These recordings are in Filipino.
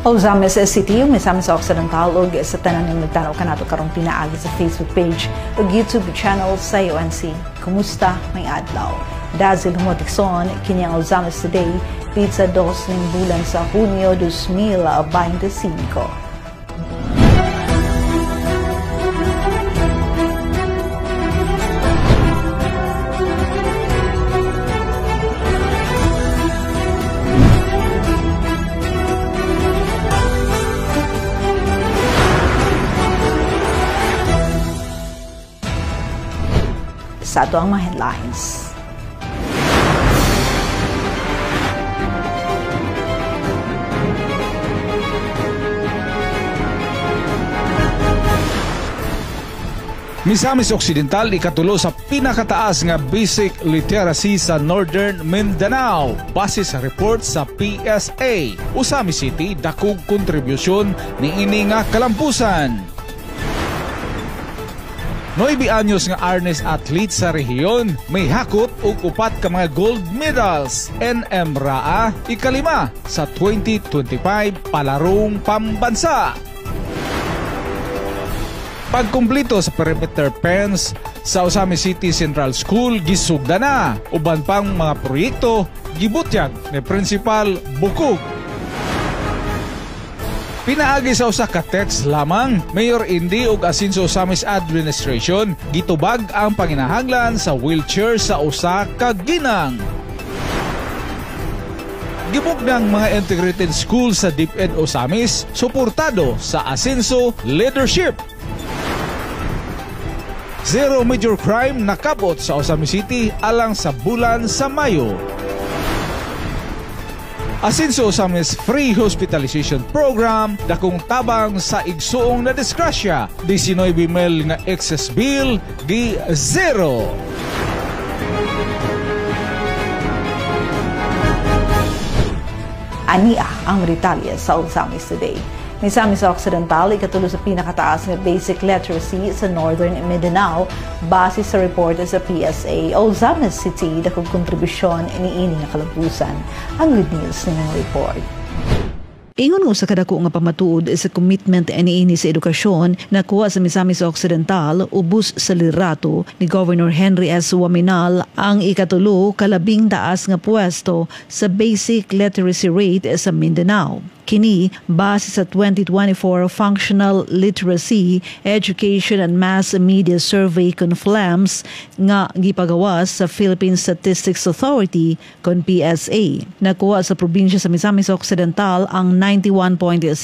Ozamis City, Misamis Occidental, ug sa tanan ng nagtanaw kanato karong pinaagi sa Facebook page ug YouTube channel sa UNC. Kumusta? May adlaw. Dazil humotikson, kinyang Ozamis Today, pizza 2 ng bulan sa Hunyo 2025. Sa ito ang mga headlines. Misamis Occidental ikatulo sa pinakataas nga basic literacy sa Northern Mindanao base sa report sa PSA. Ozamis City dakog kontribusyon niini nga kalampusan. 9 anyos nga Arnes athlete sa rehiyon may hakot og 4 ka mga gold medals. NM Raa ikalima sa 2025 palarong pambansa. Pagkumpleto sa perimeter fence sa Ozamis City Central School gisugda na. Uban pang mga proyekto gibutyag ni Principal Bukog. Pinaagi sa usa ka text lamang, Mayor Indy ug asin sa Ozamis Administration gitubag ang panginahanglan sa wheelchair sa usa ka ginang. Gibugnang mga integrated school sa DepEd Ozamis suportado sa Asenso Leadership. Zero major crime nakabot sa Ozamis City alang sa bulan sa Mayo. Asenso Ozamis Free Hospitalization Program dakong tabang sa igsuong na disgrasya. 19 mil nga excess bill gi zero. Ania ang detalye sa Ozamis Today. Misamis Occidental ikatulo sa pinakataas nga basic literacy sa Northern Mindanao base sa report sa PSA. Ozamis City dakong kontribusyon niini nga kalampusan. Ang good news ng report. Ingon nga sa kadako nga pamatuod sa commitment niini sa edukasyon nakuha sa Misamis Occidental ubos sa liderato ni Governor Henry S. Waminal ang ikatulo kalabing taas nga pwesto sa basic literacy rate sa Mindanao. Kini base sa 2024 Functional Literacy, Education and Mass Media Survey (CONFLAMS) nga gipagawas sa Philippine Statistics Authority kon PSA. Nakuha sa probinsya sa Misamis Occidental ang 91.6%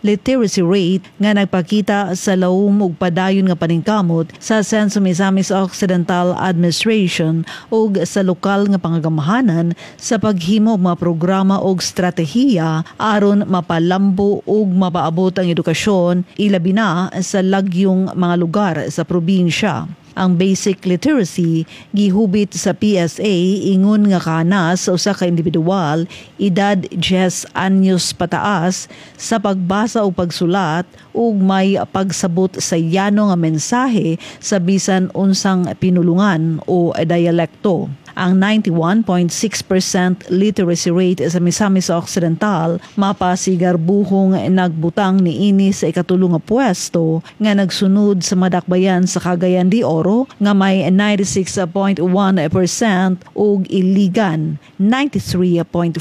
literacy rate nga nagpakita sa lawom ug padayon nga paningkamot sa Senso Misamis Occidental Administration ug sa lokal nga pangagamahanan sa paghimo og mga programa ug stratehiya aron mapalambo ug mapaabot ang edukasyon ilabi na sa lagyong mga lugar sa probinsya. Ang basic literacy gihubit sa PSA ingon nga kanas sa usa ka individual edad 10 anyos pataas sa pagbasa o pagsulat ug may pagsabot sa yano nga mensahe sa bisan unsang pinulungan o dialekto. Ang 91.6% literacy rate sa Misamis Occidental mapasigar buhong nagbutang niini sa ikatulong nga pwesto nga nagsunod sa madakbayan sa Cagayan de Oro nga may 96.1% ug Iligan 93.4%.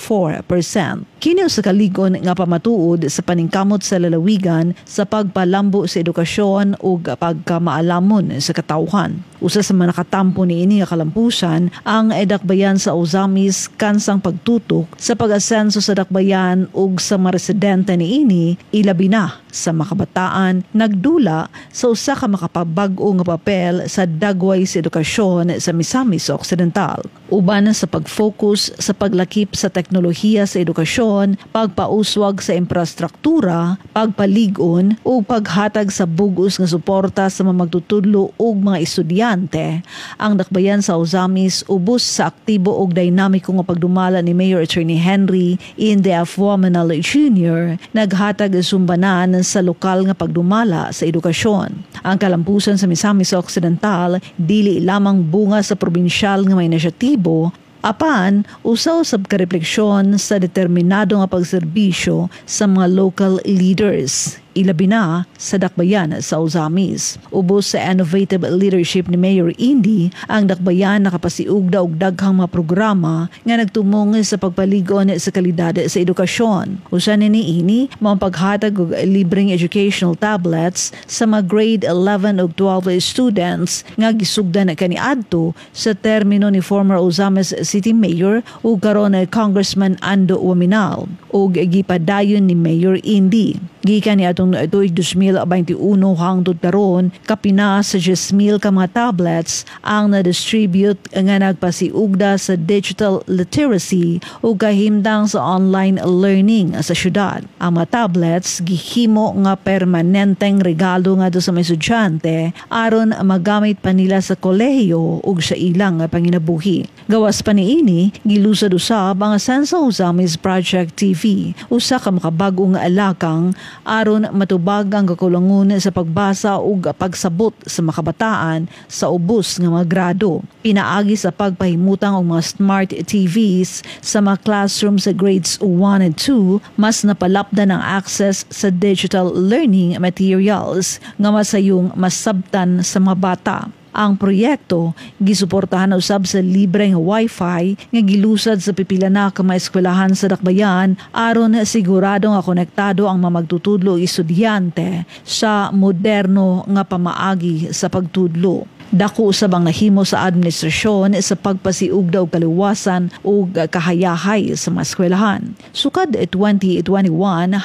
Kini sa kaligon nga pamatuod sa paningkamot sa lalawigan sa pagpalambo sa edukasyon ug pagkamaalamon sa katawhan. Usa sa mga nakatampo niini nga kalampusan ang dakbayan sa Ozamis kansang pagtutok sa pag-asenso sa dakbayan ug sa mga residente niini ilabi na sa makabataan nagdula sa usa ka makapabag-o nga papel sa dagway sa edukasyon sa Misamis Occidental. Uban sa pag-focus sa paglakip sa teknolohiya sa edukasyon, pagpauswag sa infrastruktura, pagpalig-on ug paghatag sa bugos nga suporta sa mga magtutudlo ug mga estudyante. Ang dakbayan sa Ozamis ubos sa aktibo ug dinamiko nga pagdumala ni Mayor Attorney Henry Indy F. Waminal Jr. naghatag sumbanan sa lokal nga pagdumala sa edukasyon. Ang kalampusan sa Misamis Occidental dili lamang bunga sa probinsyal nga may inisyatibo Apan, usaw sab karefleksyon sa determinado nga pagserbisyo sa mga local leaders. Ilabi na sa dakbayan sa Ozamis. Ubos sa innovative leadership ni Mayor Indy, ang dakbayan nakapasiugda og daghang mga programa nga nagtumong sa pagpaligon sa kalidad sa edukasyon. Usa ni ini mao paghatag og libreng educational tablets sa mga grade 11 ug 12 students nga gisugdan kaniadto sa termino ni former Ozamis City Mayor ug karon Congressman Ando Waminal ug gipadayon ni Mayor Indy. Gikan ni atong tuig 2021 hangtod karon kapina sa 10,000 ka mga tablets ang na-distribute nga nagpasiugda sa digital literacy ug kahimtang sa online learning sa syudad. Ang mga tablets gihimo nga permanenteng regalo nga sa mga estudyante aron magamit pa nila sa kolehiyo ug sa ilang panginabuhi. Gawas pa niini, gilusad usab ang Sensa Ozamis Project TV, usa ka makabag-ong alakang aron matubag ang kakulangon sa pagbasa ug pagsabot sa makabataan sa ubos nga mga grado. Pinaagi sa pagpahimutang og mga smart TVs sa mga classroom sa grades 1 and 2, mas napalapdan ang access sa digital learning materials nga masayong masabtan sa mga bata. Ang proyekto gisuportahan usab sa libreng Wi-Fi nga gilusad sa pipila na ka mga eskwelahan sa dakbayan aron sigurado nga konektado ang mga magtutudlo estudyante sa moderno nga pamaagi sa pagtudlo. Dako usab ang nahimo sa administrasyon sa pagpasiugda og kaliwasan ug kahayahay sa mga eskwelahan. Sukad 2021,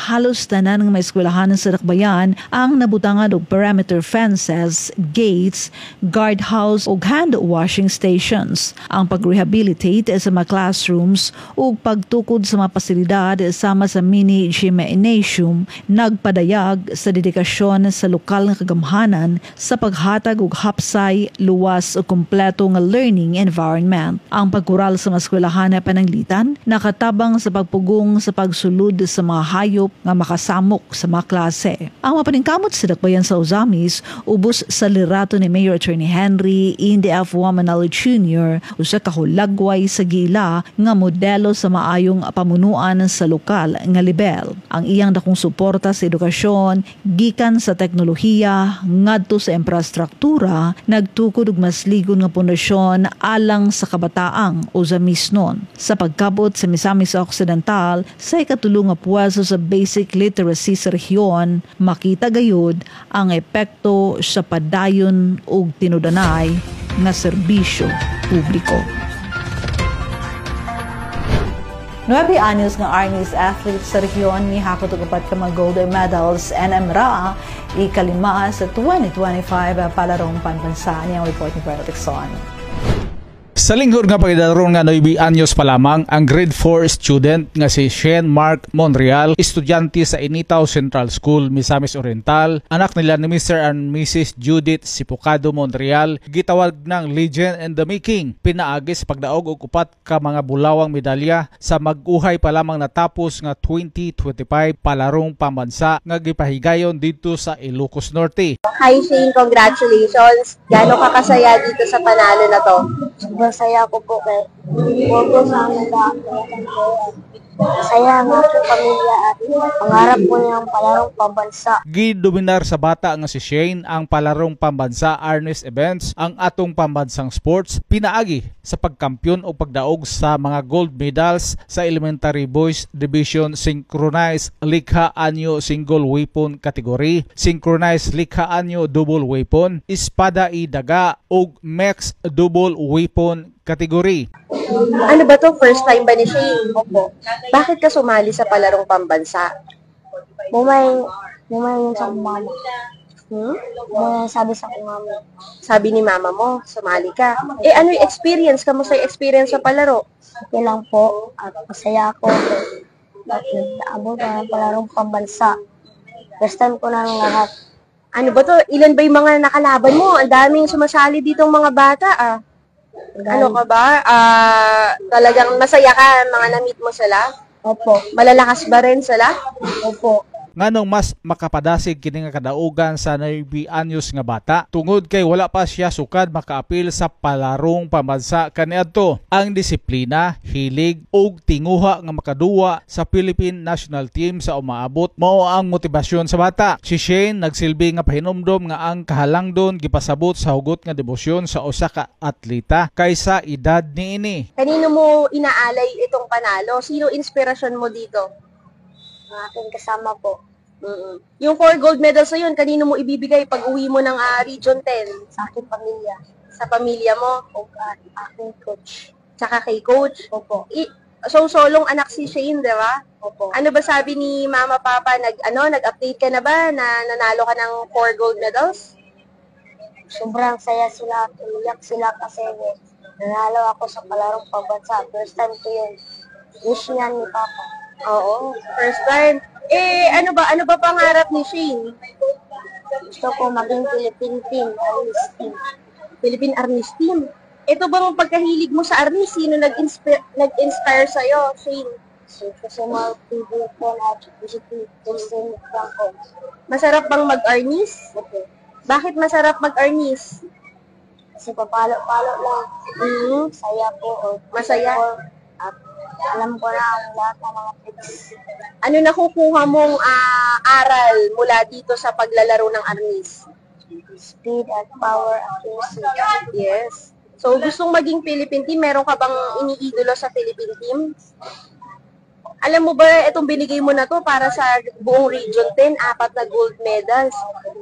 halos tanan ng mga eskwelahan sa dakbayan ang nabutangan og perimeter fences, gates, guardhouse ug hand washing stations. Ang pag-rehabilitate sa mga classrooms ug pagtukod sa mga pasilidad sama sa mini gymnasium nagpadayag sa dedikasyon sa lokal nga kagamhanan sa paghatag og hapsay, luwas o kumpleto nga learning environment. Ang pagkural sa mga eskwelahan na pananglitan nakatabang sa pagpugong sa pagsulod sa mga hayop nga makasamok sa mga klase. Ang mapaningkamot sa dakbayan sa Ozamis ubos sa liderato ni Mayor Attorney Henry Indy F. Wamanal Jr. usa ka hulagway sa gila nga modelo sa maayong pamunuan sa lokal nga level. Ang iyang dakong suporta sa edukasyon gikan sa teknolohiya ngadto sa infrastruktura nagtukod og mas ligon nga pundasyon alang sa kabataang Ozamis nun. Sa pagkabot sa Misamis Occidental sa ikatulong nga puwersa sa basic literacy sa rehiyon, makita gayud ang epekto sa padayon ug tinudanay nga serbisyo publiko. 9 anyos nga Arnis athletes sa rehiyon ni hakot og upat ka mga gold medals NMRA ikalima sa 2025 palarong panbansa niyang report ni Berto Tixon. Sa linghod nga pagdaron nga 9 anyos pa lamang ang grade 4 student nga si Shane Mark Monreal, estudyante sa Initaw Central School, Misamis Oriental, anak nila ni Mr. and Mrs. Judith Sipocado Monreal, gitawag ng Legend in the Making. Pinaagi sa pagdaog og upat ka mga bulawang medalya sa mag-uhay pa lamang natapos nga 2025 palarong pambansa nga gipahigayon dito sa Ilocos Norte. Hi Shane, congratulations! Gano'n ka kasaya dito sa panalo na to? Masaya ko po kay Bobo sa amin na masaya ang aking pamilya at pangarap ko niyang palarong pambansa. Gidominar sa bata nga si Shane ang palarong pambansa Arnis Events, ang atong pambansang sports, pinaagi sa pagkampiyon o pagdaog sa mga gold medals sa Elementary Boys Division Synchronized Likha Anyo Single Weapon Category, Synchronized Likha Anyo Double Weapon, Espada i Daga ug Mixed Double Weapon Category. Ano ba to? First time ba ni Shane? Opo. Bakit ka sumali sa palarong pambansa? Bumay yung sa mama. Bumay sabi sa mama. Sabi ni mama mo, sumali ka. Eh ano yung experience? Kamusta yung experience sa palaro? Okay lang po. At masaya ako. At nag-aabot na ng palarong pambansa. First time ko na ng lahat. Ano ba to? Ilan ba yung mga nakalaban mo? Ang daming sumasali ditong mga bata ah. Ano ka ba? Talagang masaya ka mga na-meet mo sila? Opo. Malalakas ba rin sila? Opo. nganong mas makapadasig kini nga kadaugan sa 9 anyos nga bata tungod kay wala pa siya sukad makaapil sa palarong pambansa kaniadto. Ang disiplina, hilig ug tinguha nga makaduwa sa Philippine National Team sa umaabot mao ang motibasyon sa bata. Si Shane nagsilbi nga pahinumdom nga ang kahalangdon gipasabot sa hugot nga debosyon sa usa ka atleta kaysa edad niini. Kanino mo inaalay itong panalo? Sino inspirasyon mo dito? Ang aking kasama po. Yung 4 gold medals na yun, kanino mo ibibigay pag uwi mo ng Region 10? Sa aking pamilya. Sa pamilya mo? O aking coach. Tsaka kay coach? Opo. So, solong anak si Shane, di ba? Opo. Ano ba sabi ni Mama Papa? Nag-update ka na ba na nanalo ka ng 4 gold medals? Sobrang saya sila at umiyak sila kasi nanalo ako sa palarong pambansa. First time ko yun. Wish niya ni Papa. Oo, first time. Ano ba pangarap ni Shane? Gusto ko maging Philippine team, Arnis team. Philippine Arnis team. Ito bang pagkahilig mo sa Arnis? Sino nag-inspire sa'yo, Shane? Kasi mga TV ko na Justin Franco. Masarap bang mag-Arnis? Okay. Bakit masarap mag-Arnis? Kasi papalo-palo lang. Saya po. Masaya? At alam ko na ang lahat ng mga tricks. Ano nakukuha mong aral mula dito sa paglalaro ng Arnis? Speed at power accuracy. Yes. So, gustong maging Philippine team, meron ka bang iniidolo sa Philippine team? Alam mo ba, itong binigay mo na to para sa buong Region 10, 4 na gold medals.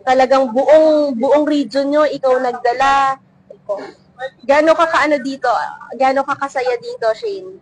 Talagang buong region nyo, ikaw nagdala. Gano'n ka kaano dito? Gano'n ka kasaya dito, Shane?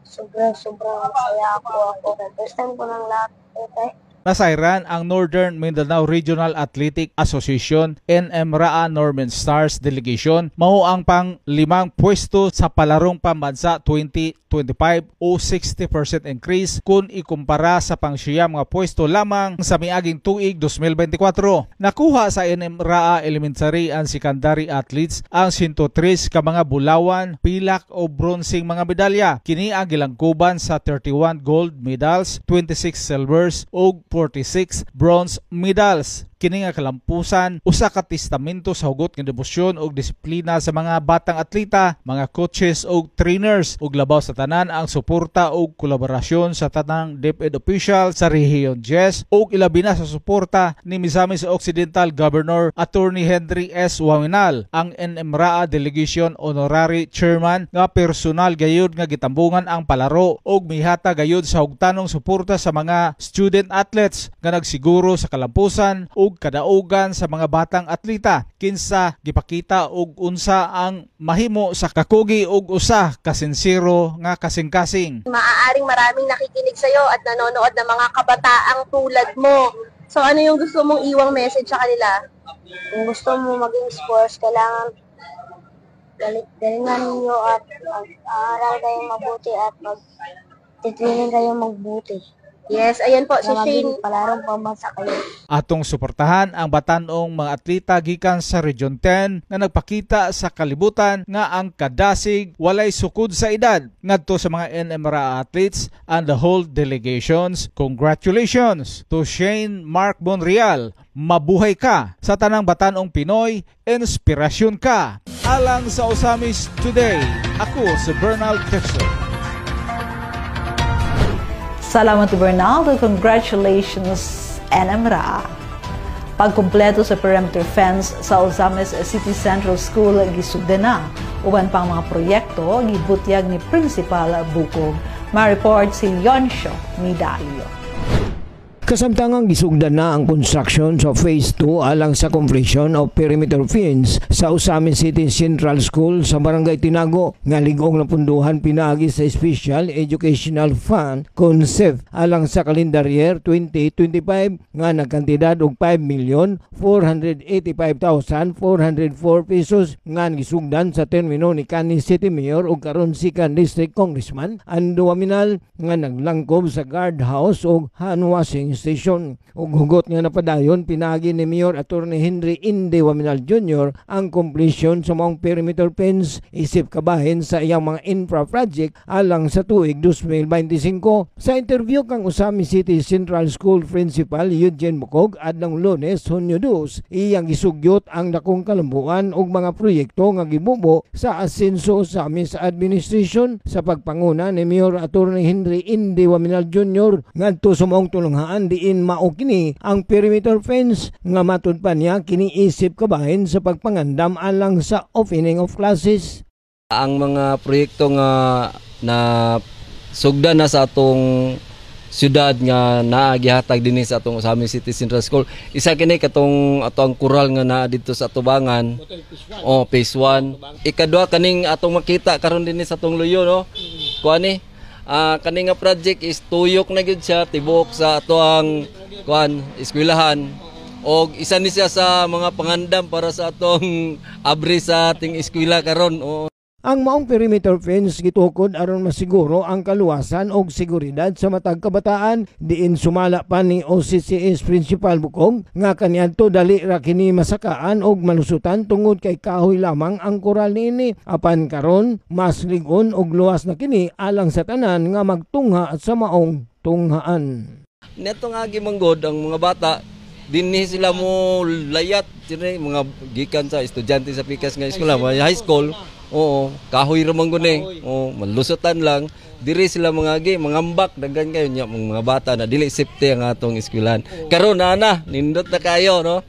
Sobrang saya ako. First time ko ng lahat. Okay. Nasairan ang Northern Mindanao Regional Athletic Association NMRA Northern Stars Delegation mao ang pang-5 pwesto sa palarong pambansa 2025 o 60% increase kung ikumpara sa pang-siyam nga pwesto lamang sa miaging tuig 2024. Nakuha sa NMRA Elementary and Secondary Athletes ang 103 ka mga bulawan, pilak o bronseng mga medalya. Kini ang gilangkuban sa 31 gold medals, 26 silvers o 46 bronze medals. Kini nga kalampusan usa ka testamento sa hugot nga debosyon ug disiplina sa mga batang atleta, mga coaches ug trainers ug labaw sa tanan ang suporta ug kolaborasyon sa tanang DepEd official sa Rehiyon 10 ug ilabi na sa suporta ni Misamis Occidental Governor Attorney Henry S. Waminal, ang NMRA Delegation Honorary Chairman nga personal gayud nga gitambungan ang palaro ug mihata gayud sa hugtanong suporta sa mga student athletes nga nagsiguro sa kalampusan ug kadaugan sa mga batang atleta kinsa gipakita og unsa ang mahimo sa kakugi ug usa ka sincero nga kasing-kasing. Maaaring maraming nakikinig sa iyo at nanonood ng mga kabataang tulad mo. So ano yung gusto mong iwang message sa kanila? Kung gusto mo maging sports, kailangan galingan ninyo at mag-aaral kayong mabuti at mag-training kayong magbuti. Yes, ayan po si Shane. Palarong pambansa kayo. Atong suportahan ang batanong mga atleta gikan sa Region 10 nga nagpakita sa kalibutan nga ang kadasig walay sukod sa edad. Ngadto sa mga NMRA athletes and the whole delegations, congratulations to Shane Mark Monreal. Mabuhay ka sa tanang batanong Pinoy, inspirasyon ka. Alang sa Osamis Today, ako si Bernal Texel. Salamat to Bernaldo. Congratulations, NMRA. Pagkumpleto sa perimeter fence sa Ozames City Central School gisugdan na. Uban pang mga proyekto gibutyag ni Principal Bukog. Ma-report si Yonsho Midalio. Kasamtangang gisugdan na ang construction sa Phase 2 alang sa completion of perimeter fence sa Ozames City Central School sa Barangay Tinago nga ligong na punduhan pinaagi sa Special Educational Fund concept alang sa calendar year 2025 nga nagkantidad og 5,485,404 pesos nga gisugdan sa termino ni Canis City Mayor ug karon Sikan District Congressman Ando Waminal nga naglangkob sa guardhouse ug handwashing Administration. Ug hugot nga napadayon pinagi ni Mayor Attorney Henry Inde Waminal Jr. ang completion sa maong perimeter fence isip kabahin sa iyang mga infra project alang sa tuig 2025. Sa interview kang Usami City Central School Principal Eugene Bukog adtong Lunes, Hunyo 2, iyang gisugyot ang dakong kalambuan og mga proyekto nga gibubo sa asenso Usami sa administration sa pagpanguna ni Mayor Attorney Henry Inde Waminal Jr. ngadto sa maong tulunghaan diin mao kini ang perimeter fence nga matud pa niya kiniisip kabahin sa pagpangandam alang sa opening of classes. Ang mga proyekto nga na sugdan na sa atong syudad nga naagihatag dinhi sa atong Usami City Central School, isa kini katong atong kural nga naa dito sa Tubangan. Phase 1. Ikadua kaning atong makita karon dinhi sa atong luyo, no. Kuani kani nga project is tuyok na gyud siya tibok sa atong eskwelahan. Og isa ni siya sa mga pangandam para sa atong abri sa ating eskwela karon. Ang maong perimeter fence gitukod aron masiguro ang kaluwasan og seguridad sa matag kabataan. Diin sumala pa ni OCCS Principal Bukog nga kaniadto dali ra kini masakaan og malusutan tungod kay kahoy lamang ang koral niini. Apan karon mas lig-on og luwas na kini alang sa tanan nga magtungha sa maong tunghaan. Neto nga gimanggod ang mga bata dinhi sila mo layat dinhi mga gikan sa estudyante sa pikas nga eskwela, high school. Kahoy ra man guni. Malusutan lang. Diri sila mga mangambak daghan kayo nya mga bata na dili safety ang atong eskwelahan. Karon na nindot na kayo, no.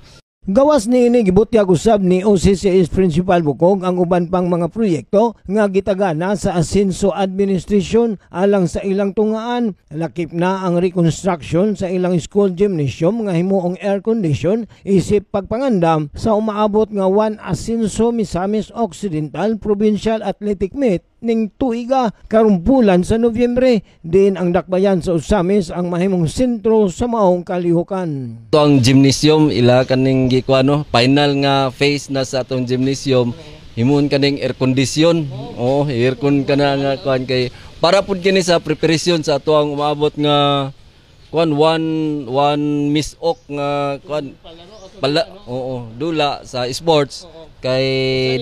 Gawas niini gibutyag usab ni OCCS Principal Bukog ang uban pang mga proyekto nga gitagana sa asenso administration alang sa ilang tungaan. Lakip na ang reconstruction sa ilang school gymnasium nga himuong air condition isip pagpangandam sa umaabot nga 1 asenso Misamis Occidental Provincial Athletic Meet ning tuiga karong bulan sa Nobyembre. Din ang dakbayan sa Usamis ang mahimong sentro sa maong kalihukan. Ito ang gymnasium ila kaning gikwano final nga phase na sa atong gymnasium himuon kaning air condition. Aircon kana nga kuan kay para pud kini sa preparation sa ato ang umaabot nga kuan one Miss Ok nga kuan dula sa sports kay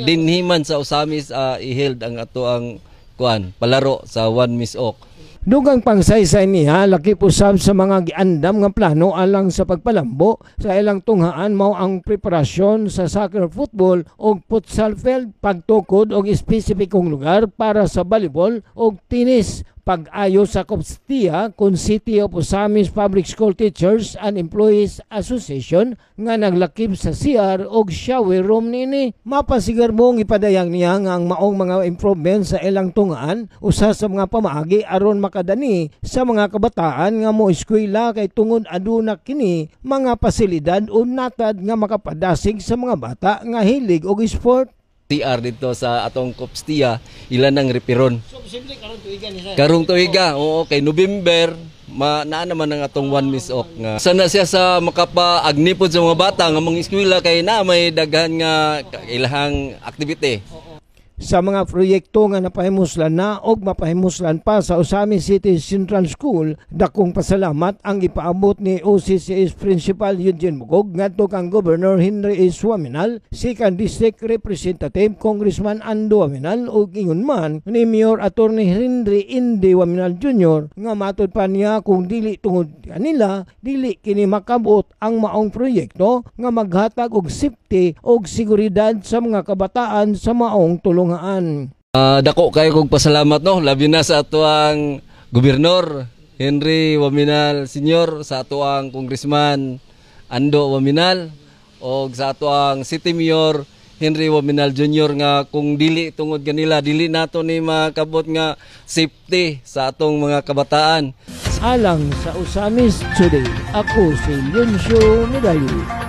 dinhiman sa Usamis i-held ang ato ang kuan palaro sa one Miss Ok. Dugang pangsaysay niya lakip usab sa mga giandam nga plano alang sa pagpalambo sa ilang tunghaan mao ang preparasyon sa soccer, football og futsal field, pagtukod og espesipikong lugar para sa volleyball og tennis. Pag-ayo sa Kopstia kun City of Usamis Public School Teachers and Employees Association nga naglakip sa CR og shower room nini. Mapasigar mong ipadayang niya nga ang maong mga improvements sa ilang tungaan usa sa mga pamaagi aron makadani sa mga kabataan nga mo eskwela kay tungod aduna kini mga pasilidad o natad nga makapadasig sa mga bata nga hilig og sport. TR dito sa atong Kopstia ilan ang repiron. So posible karong tuiga kay November naa naman ang atong one Miss Ok nga sana siya sa makapaagni pod sa mga bata nga mga eskwela kay na may daghan nga ilahang activity. Sa mga proyekto nga napahimuslan na o mapahimuslan pa sa Usami City Central School, dakong pasalamat ang ipaabot ni OCCS Principal Eugene Bukog ngadto kang Governor Henry S. Waminal, Second District Representative Congressman Ando Waminal ug ingon man ni Mayor Attorney Henry Inde Waminal Jr. nga matud pa niya kung dili tungod kanila dili kini makabot ang maong proyekto nga maghatag og safety og seguridad sa mga kabataan sa maong tulungan. Dako kayo kong pasalamat no, labi na sa atuang Gobernador Henry Waminal Sr., sa atuang Congressman Ando Waminal o sa atuang City Mayor Henry Waminal Jr. nga kung dili tungod kanila dili nato ni makabot nga safety sa atong mga kabataan. Alang sa Usamis Today, ako si Yuncio Medalyo.